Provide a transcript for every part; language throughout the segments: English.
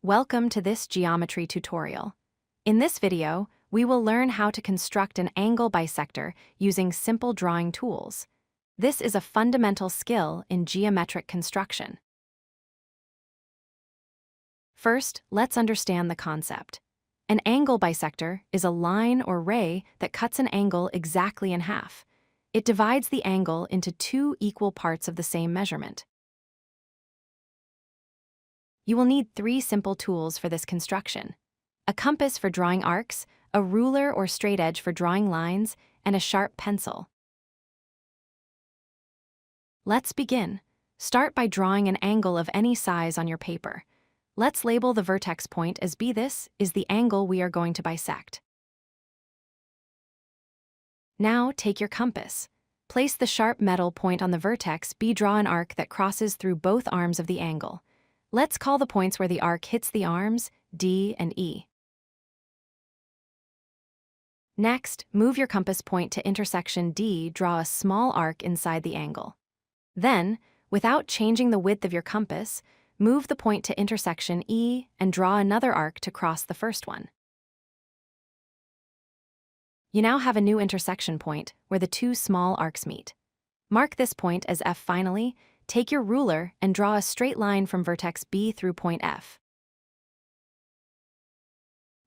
Welcome to this geometry tutorial. In this video, we will learn how to construct an angle bisector using simple drawing tools. This is a fundamental skill in geometric construction. First, let's understand the concept. An angle bisector is a line or ray that cuts an angle exactly in half. It divides the angle into two equal parts of the same measurement. You will need three simple tools for this construction: a compass for drawing arcs, a ruler or straightedge for drawing lines, and a sharp pencil. Let's begin. Start by drawing an angle of any size on your paper. Let's label the vertex point as B. This is the angle we are going to bisect. Now take your compass. Place the sharp metal point on the vertex B. Draw an arc that crosses through both arms of the angle. Let's call the points where the arc hits the arms D and E. Next, move your compass point to intersection D. Draw a small arc inside the angle. Then, without changing the width of your compass, move the point to intersection E and draw another arc to cross the first one. You now have a new intersection point where the two small arcs meet. Mark this point as F. Finally, take your ruler and draw a straight line from vertex B through point F.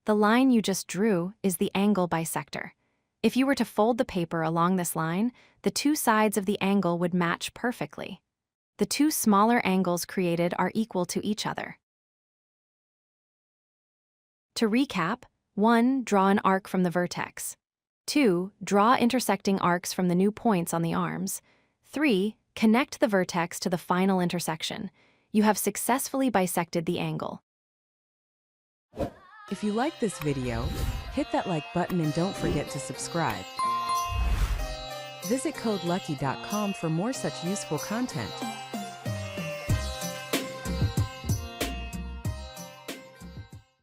The line you just drew is the angle bisector. If you were to fold the paper along this line, the two sides of the angle would match perfectly. The two smaller angles created are equal to each other. To recap: 1. Draw an arc from the vertex. 2. Draw intersecting arcs from the new points on the arms. 3. Connect the vertex to the final intersection. You have successfully bisected the angle. If you like this video, hit that like button and don't forget to subscribe. Visit codelucky.com for more such useful content.